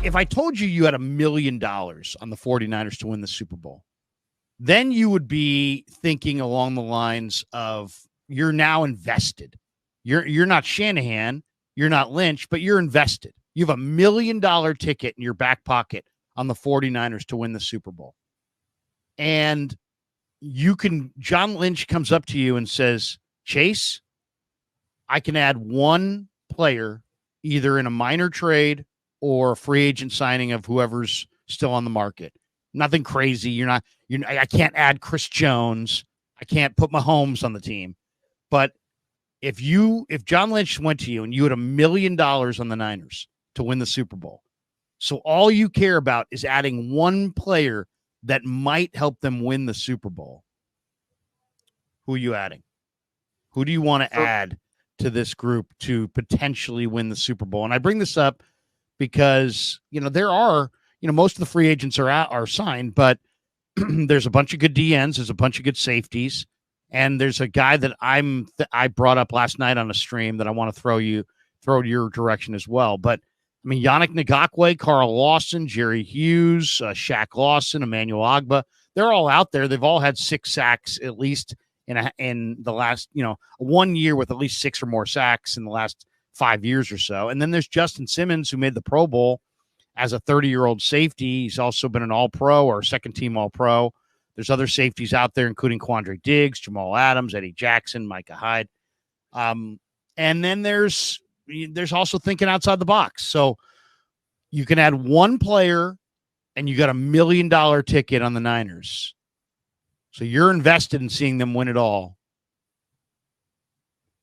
if I told you had $1 million on the 49ers to win the Super Bowl, then you would be thinking along the lines of you're now invested. You're not Shanahan, you're not Lynch, but you're invested. You have $1 million ticket in your back pocket on the 49ers to win the Super Bowl. And John Lynch comes up to you and says, Chase, I can add one player either in a minor trade or a free agent signing of whoever's still on the market. Nothing crazy. I can't add Chris Jones. I can't put Mahomes on the team. But if John Lynch went to you and you had $1 million on the Niners to win the Super Bowl, so all you care about is adding one player that might help them win the Super Bowl, who are you adding? Who do you want to add to this group to potentially win the Super Bowl? And I bring this up because, there are, most of the free agents are signed, but there's a bunch of good DNs, there's a bunch of good safeties, and there's a guy that I brought up last night on a stream that I want to throw your direction as well. But I mean, Yannick Ngakoue, Carl Lawson, Jerry Hughes, Shaq Lawson, Emmanuel Ogbah, they're all out there. They've all had 6 sacks at least in the last, 1 year with at least 6 or more sacks in the last 5 years or so. And then there's Justin Simmons, who made the Pro Bowl as a 30-year-old safety. He's also been an All-Pro or second-team All-Pro. There's other safeties out there, including Quandre Diggs, Jamal Adams, Eddie Jackson, Micah Hyde. And then there's also thinking outside the box. So you can add one player and you got $1 million ticket on the Niners. So you're invested in seeing them win it all.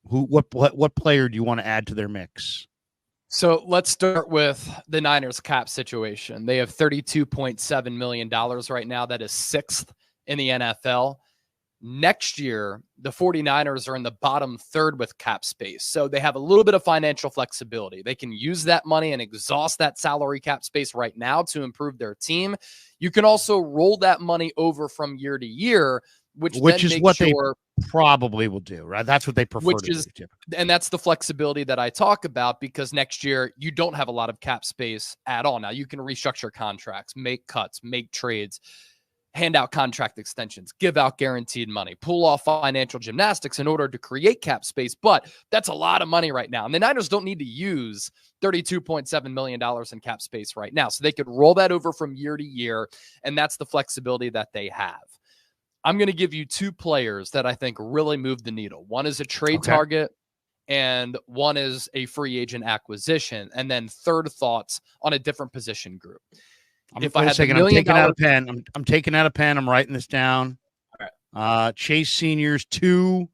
What player do you want to add to their mix? So let's start with the Niners cap situation. They have $32.7 million right now. That is 6th in the NFL. Next year, the 49ers are in the bottom third with cap space. So they have a little bit of financial flexibility. They can use that money and exhaust that salary cap space right now to improve their team. You can also roll that money over from year to year, which is what they probably will do, right? That's what they prefer to do. And that's the flexibility that I talk about, because next year you don't have a lot of cap space at all. Now you can restructure contracts, make cuts, make trades, hand out contract extensions, give out guaranteed money, pull off financial gymnastics in order to create cap space. But that's a lot of money right now. And the Niners don't need to use $32.7 million in cap space right now. So they could roll that over from year to year. And that's the flexibility that they have. I'm going to give you 2 players that I think really move the needle. One is a trade target and one is a free agent acquisition. And then third thoughts on a different position group. I'm taking out a pen. I'm taking out a pen. I'm writing this down. All right. Chase Senior's two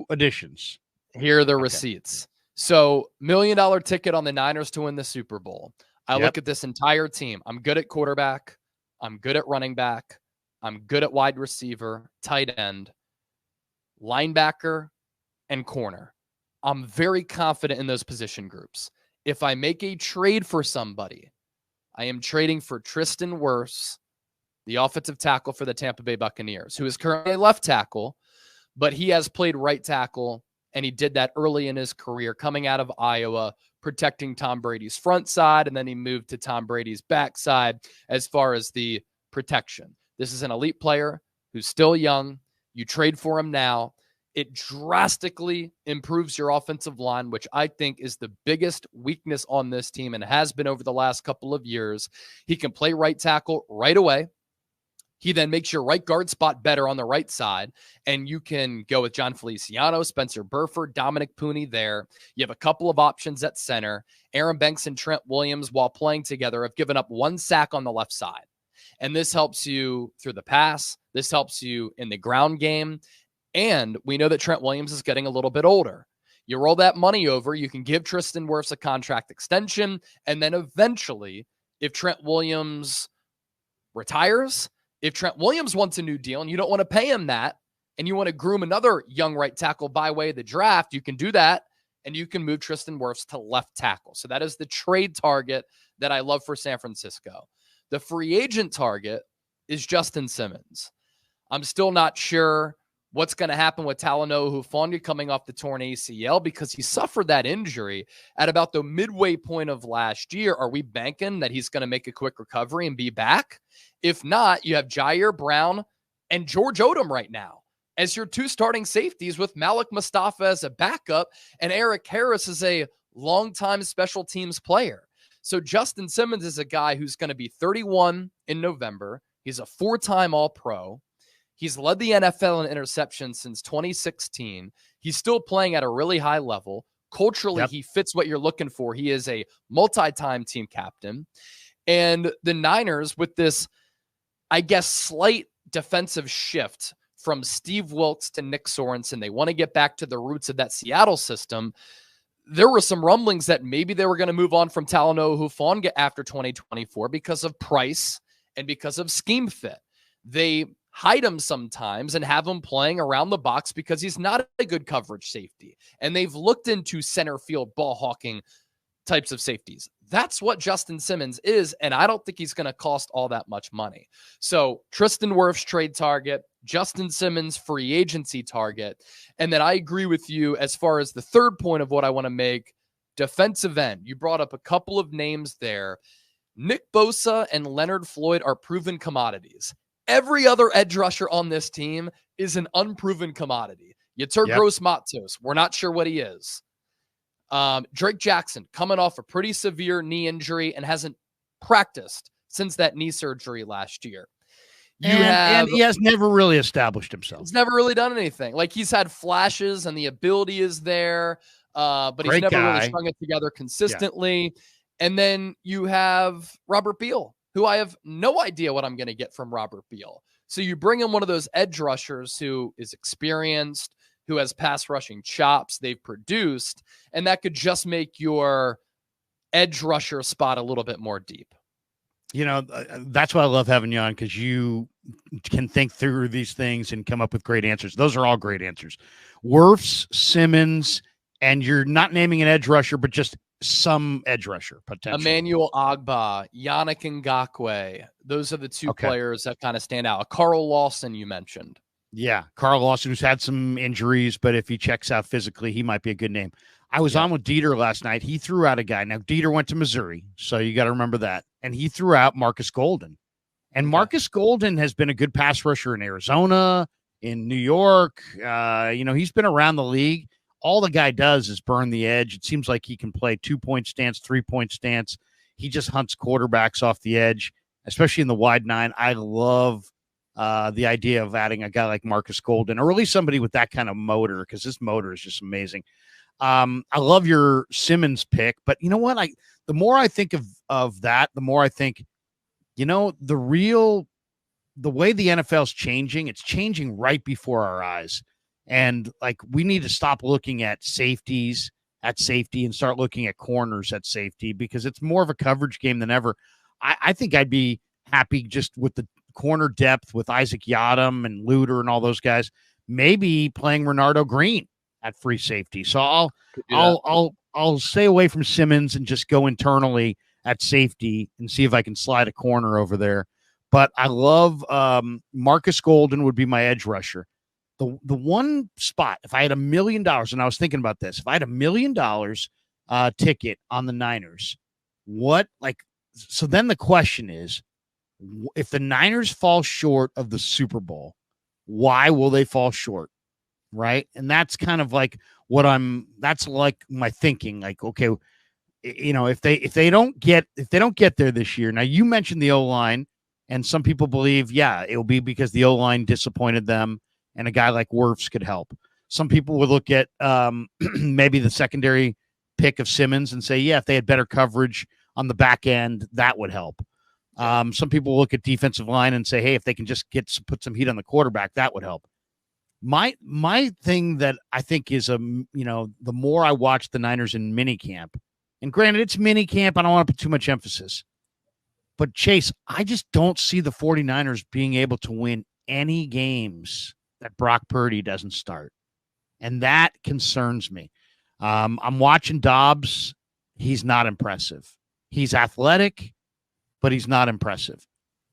additions. Here are the receipts. So $1 million ticket on the Niners to win the Super Bowl. I look at this entire team. I'm good at quarterback. I'm good at running back. I'm good at wide receiver, tight end, linebacker, and corner. I'm very confident in those position groups. If I make a trade for somebody, I am trading for Tristin Wirfs, the offensive tackle for the Tampa Bay Buccaneers, who is currently a left tackle, but he has played right tackle, and he did that early in his career coming out of Iowa, protecting Tom Brady's front side, and then he moved to Tom Brady's backside as far as the protection. This is an elite player who's still young. You trade for him now. It drastically improves your offensive line, which I think is the biggest weakness on this team and has been over the last couple of years. He can play right tackle right away. He then makes your right guard spot better on the right side, and you can go with John Feliciano, Spencer Burford, Dominic Pooney there. You have a couple of options at center. Aaron Banks and Trent Williams, while playing together, have given up 1 sack on the left side. And this helps you through the pass. This helps you in the ground game. And we know that Trent Williams is getting a little bit older. You roll that money over, you can give Tristin Wirfs a contract extension. And then eventually, if Trent Williams retires, if Trent Williams wants a new deal and you don't want to pay him that, and you want to groom another young right tackle by way of the draft, you can do that. And you can move Tristin Wirfs to left tackle. So that is the trade target that I love for San Francisco. The free agent target is Justin Simmons. I'm still not sure what's going to happen with Talanoa Hufanga coming off the torn ACL because he suffered that injury at about the midway point of last year. Are we banking that he's going to make a quick recovery and be back? If not, you have Jair Brown and George Odom right now as your two starting safeties, with Malik Mustafa as a backup and Eric Harris as a longtime special teams player. So Justin Simmons is a guy who's going to be 31 in November. He's a 4-time All-Pro. He's led the NFL in interceptions since 2016. He's still playing at a really high level. Culturally, He fits what you're looking for. He is a multi-time team captain. And the Niners, with this, I guess, slight defensive shift from Steve Wilkes to Nick Sorensen, they want to get back to the roots of that Seattle system. There were some rumblings that maybe they were going to move on from Talanoa Hufanga after 2024 because of price and because of scheme fit. They hide him sometimes and have him playing around the box because he's not a good coverage safety. And they've looked into center field ball hawking types of safeties. That's what Justin Simmons is, and I don't think he's going to cost all that much money. So Tristin Wirfs trade target, Justin Simmons free agency target, and then I agree with you as far as the third point of what I want to make, defensive end. You brought up a couple of names there. Nick Bosa and Leonard Floyd are proven commodities. Every other edge rusher on this team is an unproven commodity. Yetur Gross-Matos, we're not sure what he is. Drake Jackson coming off a pretty severe knee injury and hasn't practiced since that knee surgery last year. And he has never really established himself. He's never really done anything. Like, he's had flashes and the ability is there, but he's never really strung it together consistently. Yeah. And then you have Robert Beal, who I have no idea what I'm going to get from Robert Beal. So you bring in one of those edge rushers who is experienced, who has pass rushing chops they've produced, and that could just make your edge rusher spot a little bit more deep. You know, that's why I love having you on, because you can think through these things and come up with great answers. Those are all great answers. Wirfs, Simmons, and you're not naming an edge rusher, but just some edge rusher potential. Emmanuel Ogbah, Yannick Ngakoue. Those are the two players that kind of stand out. Carl Lawson, you mentioned. Yeah, Carl Lawson, who's had some injuries, but if he checks out physically, he might be a good name. I was on with Dieter last night. He threw out a guy. Now, Dieter went to Missouri, so you got to remember that. And he threw out Marcus Golden. And Marcus Golden has been a good pass rusher in Arizona, in New York. He's been around the league. All the guy does is burn the edge. It seems like he can play 2-point stance, 3-point stance. He just hunts quarterbacks off the edge, especially in the wide nine. I love the idea of adding a guy like Marcus Golden, or at least somebody with that kind of motor, because this motor is just amazing. I love your Simmons pick, but you know what? The more I think of that, the more I think, the way the NFL is changing, it's changing right before our eyes. And we need to stop looking at safeties at safety and start looking at corners at safety, because it's more of a coverage game than ever. I think I'd be happy just with the corner depth with Isaac Yiadom and Luter and all those guys, maybe playing Renardo Green at free safety. So I'll stay away from Simmons and just go internally at safety and see if I can slide a corner over there. But I love Marcus Golden would be my edge rusher. The one spot, if I had $1 million, and I was thinking about this, if I had $1 million ticket on the Niners, so then the question is, if the Niners fall short of the Super Bowl, why will they fall short? Right. And that's kind of like that's like my thinking, okay, if they don't get there this year. Now, you mentioned the O-line, and some people believe, it'll be because the O-line disappointed them and a guy like Wirfs could help. Some people would look at maybe the secondary pick of Simmons and say, if they had better coverage on the back end, that would help. Some people look at defensive line and say, hey, if they can just put some heat on the quarterback, that would help. My thing that I think is, the more I watch the Niners in minicamp, and granted it's minicamp, I don't want to put too much emphasis, but Chase, I just don't see the 49ers being able to win any games that Brock Purdy doesn't start. And that concerns me. I'm watching Dobbs. He's not impressive. He's athletic, but he's not impressive.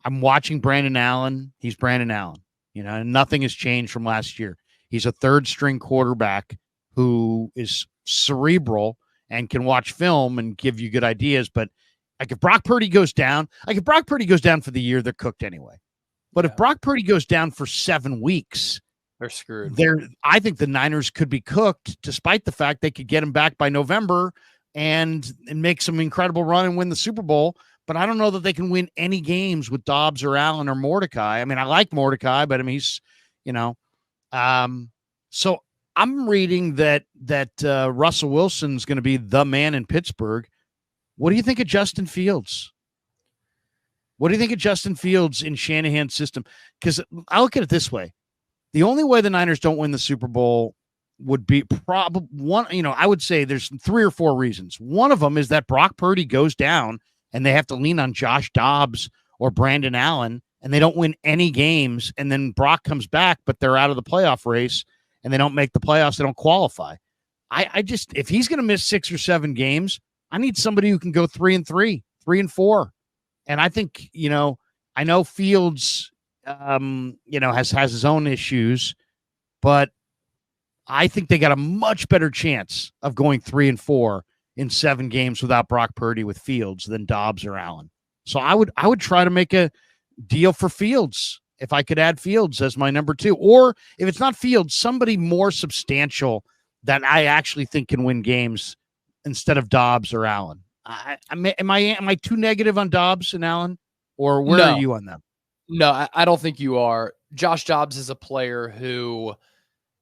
I'm watching Brandon Allen. He's Brandon Allen. And nothing has changed from last year. He's a third-string quarterback who is cerebral and can watch film and give you good ideas. But like if Brock Purdy goes down for the year, they're cooked anyway. But if Brock Purdy goes down for 7 weeks, they're screwed. I think the Niners could be cooked, despite the fact they could get him back by November and make some incredible run and win the Super Bowl. But I don't know that they can win any games with Dobbs or Allen or Mordecai. I mean, I like Mordecai, but I mean, he's, so I'm reading that Russell Wilson's going to be the man in Pittsburgh. What do you think of Justin Fields? What do you think of Justin Fields in Shanahan's system? Because I look at it this way. The only way the Niners don't win the Super Bowl would be probably one, I would say there's 3 or 4 reasons. One of them is that Brock Purdy goes down and they have to lean on Josh Dobbs or Brandon Allen, and they don't win any games. And then Brock comes back, but they're out of the playoff race and they don't make the playoffs. They don't qualify. If he's going to miss 6 or 7 games, I need somebody who can go 3-3, 3-4. And I think, I know Fields, has his own issues, but I think they got a much better chance of going 3-4 in 7 games without Brock Purdy with Fields than Dobbs or Allen. So I would try to make a deal for Fields if I could add Fields as my number 2, or if it's not Fields, somebody more substantial that I actually think can win games instead of Dobbs or Allen. Am I too negative on Dobbs and Allen, or where are you on them? No, I don't think you are. Josh Dobbs is a player who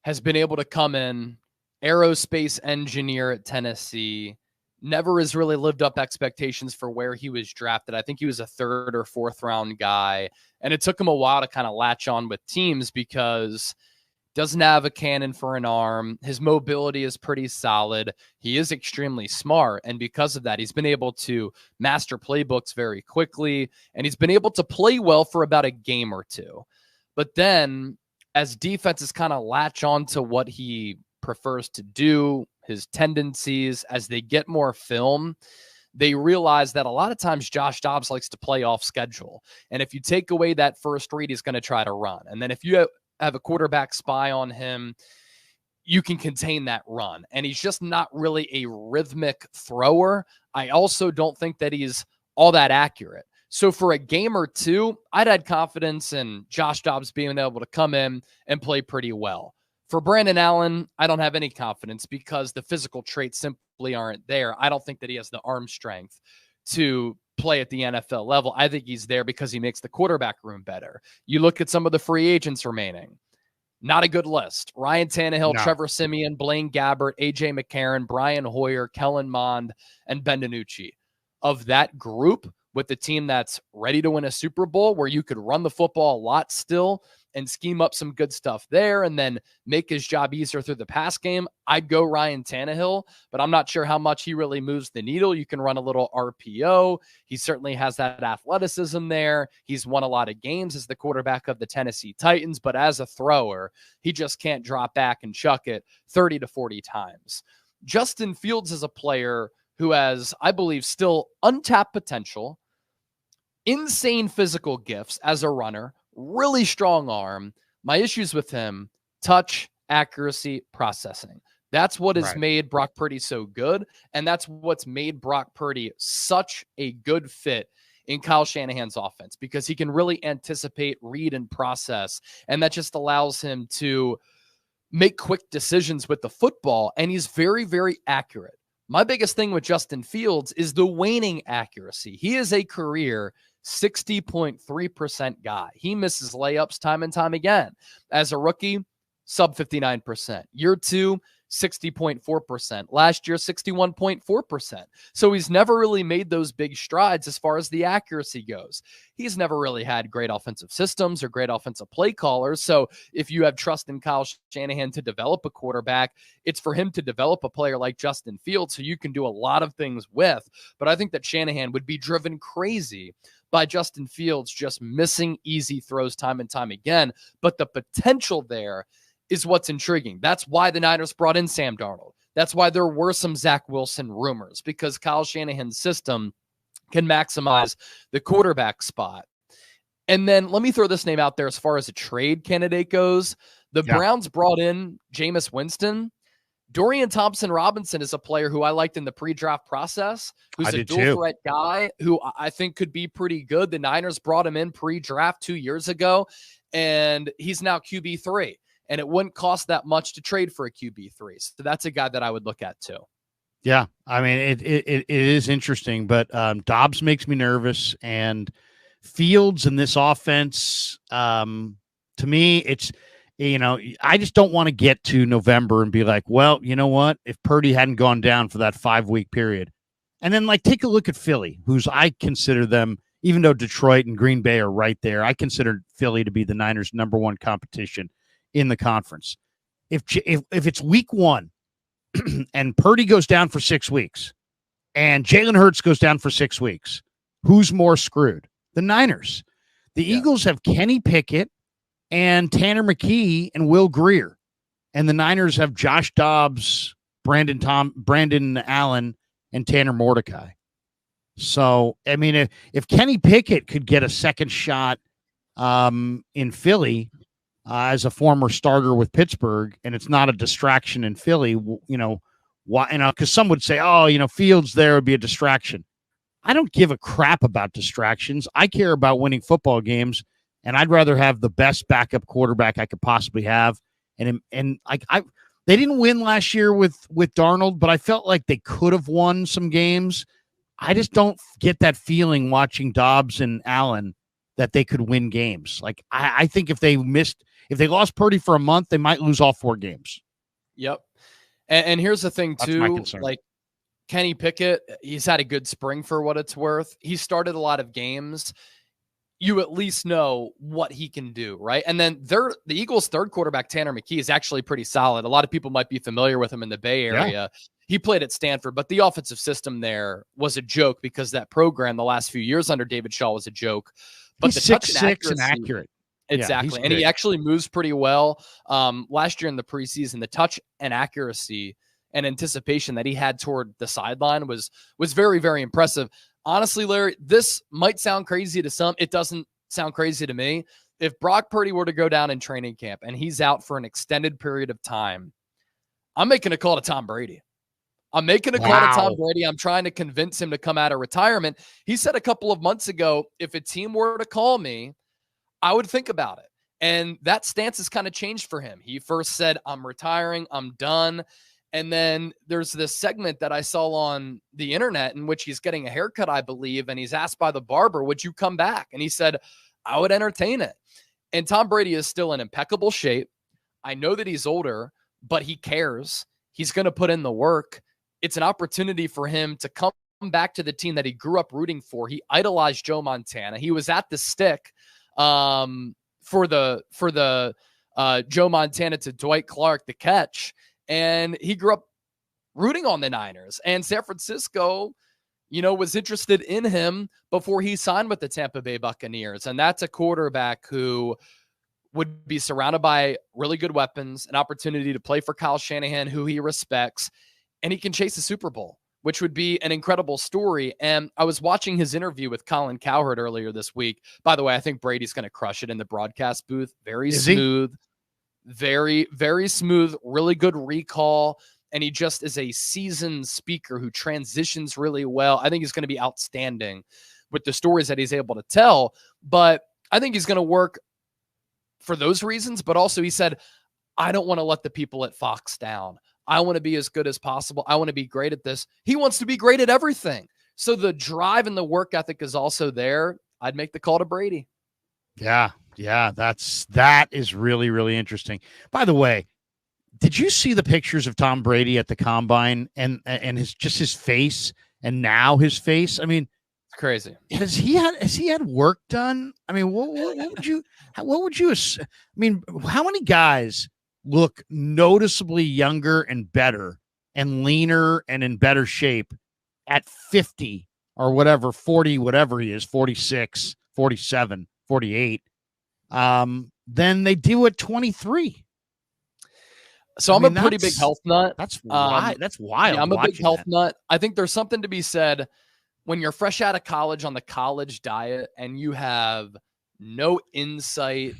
has been able to come in, aerospace engineer at Tennessee, never has really lived up expectations for where he was drafted. I think he was a 3rd or 4th round guy, and it took him a while to kind of latch on with teams because doesn't have a cannon for an arm. His mobility is pretty solid. He is extremely smart. And because of that, he's been able to master playbooks very quickly. And he's been able to play well for about a game or 2. But then as defenses kind of latch on to what he prefers to do, his tendencies, as they get more film, they realize that a lot of times Josh Dobbs likes to play off schedule. And if you take away that first read, he's going to try to run. And then if you have a quarterback spy on him, you can contain that run. And he's just not really a rhythmic thrower. I also don't think that he's all that accurate. So for a game or 2, I'd had confidence in Josh Dobbs being able to come in and play pretty well. For Brandon Allen, I don't have any confidence because the physical traits simply aren't there. I don't think that he has the arm strength to play at the NFL level. I think he's there because he makes the quarterback room better. You look at some of the free agents remaining. Not a good list. Ryan Tannehill, No. Trevor Siemian, Blaine Gabbert, AJ McCarron, Brian Hoyer, Kellen Mond, and Ben DiNucci. Of that group, with the team that's ready to win a Super Bowl, where you could run the football a lot still and scheme up some good stuff there and then make his job easier through the pass game, I'd go Ryan Tannehill, but I'm not sure how much he really moves the needle. You can run a little RPO. He certainly has that athleticism there. He's won a lot of games as the quarterback of the Tennessee Titans, but as a thrower, he just can't drop back and chuck it 30 to 40 times. Justin Fields is a player who has, I believe, still untapped potential, insane physical gifts as a runner, really strong arm. My issues with him, touch, accuracy, processing. That's what has made Brock Purdy so good, and that's what's made Brock Purdy such a good fit in Kyle Shanahan's offense, because he can really anticipate, read, and process, and that just allows him to make quick decisions with the football, and he's very, very accurate. My biggest thing with Justin Fields is the waning accuracy. He is a career 60.3% guy. He misses layups time and time again. As a rookie, sub 59%. Year 2, 60.4%. Last year, 61.4%. So he's never really made those big strides as far as the accuracy goes. He's never really had great offensive systems or great offensive play callers. So if you have trust in Kyle Shanahan to develop a quarterback, it's for him to develop a player like Justin Fields who you can do a lot of things with. But I think that Shanahan would be driven crazy by Justin Fields just missing easy throws time and time again. But the potential there is what's intriguing. That's why the Niners brought in Sam Darnold. That's why there were some Zach Wilson rumors, because Kyle Shanahan's system can maximize the quarterback spot. And then let me throw this name out there as far as a trade candidate goes. The Browns brought in Jameis Winston. Dorian Thompson-Robinson is a player who I liked in the pre-draft process, who's a dual-threat guy who I think could be pretty good. The Niners brought him in pre-draft 2 years ago, and he's now QB3. And it wouldn't cost that much to trade for a QB3. So that's a guy that I would look at too. Yeah, I mean, it is interesting, but Dobbs makes me nervous, and Fields in this offense, to me, it's, I just don't want to get to November and be like, well, you know what? If Purdy hadn't gone down for that 5-week period, and then take a look at Philly, who's I consider them, even though Detroit and Green Bay are right there, I consider Philly to be the Niners' number one competition in the conference. If it's week 1 and Purdy goes down for 6 weeks and Jalen Hurts goes down for 6 weeks, who's more screwed? The Niners. The Eagles have Kenny Pickett and Tanner McKee and Will Grier. And the Niners have Josh Dobbs, Brandon Allen, and Tanner Mordecai. So, I mean, if Kenny Pickett could get a second shot in Philly as a former starter with Pittsburgh, and it's not a distraction in Philly, why? Because some would say, Fields there would be a distraction. I don't give a crap about distractions. I care about winning football games, and I'd rather have the best backup quarterback I could possibly have. And they didn't win last year with Darnold, but I felt like they could have won some games. I just don't get that feeling watching Dobbs and Allen that they could win games. I think if they lost Purdy for a month, they might lose all 4 games. Yep. And here's the thing too, Kenny Pickett, he's had a good spring for what it's worth. He started a lot of games. You at least know what he can do, right? And then the Eagles' third quarterback, Tanner McKee, is actually pretty solid. A lot of people might be familiar with him in the Bay Area. Yeah. He played at Stanford, but the offensive system there was a joke because that program the last few years under David Shaw was a joke. But he's the touch 6'6" and accurate. Exactly. And he actually moves pretty well. Last year in the preseason, the touch and accuracy and anticipation that he had toward the sideline was very, very impressive. Honestly, Larry, this might sound crazy to some. It doesn't sound crazy to me. If Brock Purdy were to go down in training camp and he's out for an extended period of time, I'm making a call to Tom Brady. I'm trying to convince him to come out of retirement. He said a couple of months ago, if a team were to call me, I would think about it. And that stance has kind of changed for him. He first said, I'm retiring, I'm done. And then there's this segment that I saw on the internet in which he's getting a haircut, I believe. And he's asked by the barber, would you come back? And he said, I would entertain it. And Tom Brady is still in impeccable shape. I know that he's older, but he cares. He's going to put in the work. It's an opportunity for him to come back to the team that he grew up rooting for. He idolized Joe Montana. He was at the stick for the Joe Montana to Dwight Clark, the catch. And he grew up rooting on the Niners. And San Francisco, was interested in him before he signed with the Tampa Bay Buccaneers. And that's a quarterback who would be surrounded by really good weapons, an opportunity to play for Kyle Shanahan, who he respects, and he can chase a Super Bowl, which would be an incredible story. And I was watching his interview with Colin Cowherd earlier this week. By the way, I think Brady's going to crush it in the broadcast booth. Very smooth, very, very smooth, really good recall. And he just is a seasoned speaker who transitions really well. I think he's going to be outstanding with the stories that he's able to tell. But I think he's going to work for those reasons. But also he said, I don't want to let the people at Fox down. I want to be as good as possible. I want to be great at this. He wants to be great at everything. So the drive and the work ethic is also there. I'd make the call to Brady. Yeah. That is really, really interesting. By the way, did you see the pictures of Tom Brady at the combine and his face and now his face? I mean, it's crazy. Has he had work done? I mean, what would you I mean, how many guys look noticeably younger and better and leaner and in better shape at 50 or whatever, 40, whatever he is, 46, 47, 48, than they do at 23. So I'm a pretty big health nut. That's wild. Yeah, I'm a big health nut. I think there's something to be said when you're fresh out of college on the college diet and you have no insight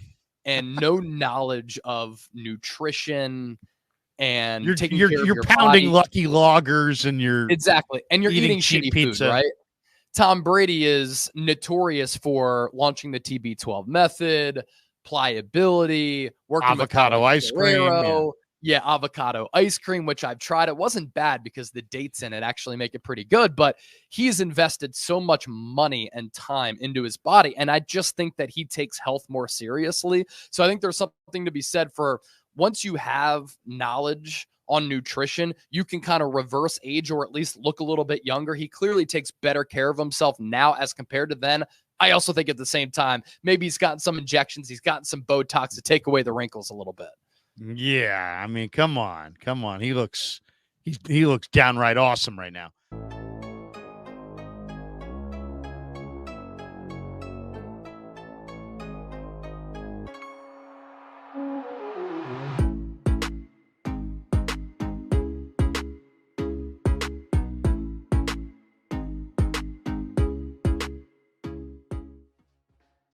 and no knowledge of nutrition and You're taking care of your pounding body. Lucky Loggers and you're Exactly. And you're eating cheap shitty pizza. food, right? Tom Brady is notorious for launching the TB12 method, pliability, working avocado with ice cream. Yeah, avocado ice cream, which I've tried. It wasn't bad because the dates in it actually make it pretty good, but he's invested so much money and time into his body. And I just think that he takes health more seriously. So I think there's something to be said for once you have knowledge on nutrition, you can kind of reverse age or at least look a little bit younger. He clearly takes better care of himself now as compared to then. I also think at the same time, maybe he's gotten some injections, he's gotten some Botox to take away the wrinkles a little bit. Yeah, I mean, come on. He looks downright awesome right now.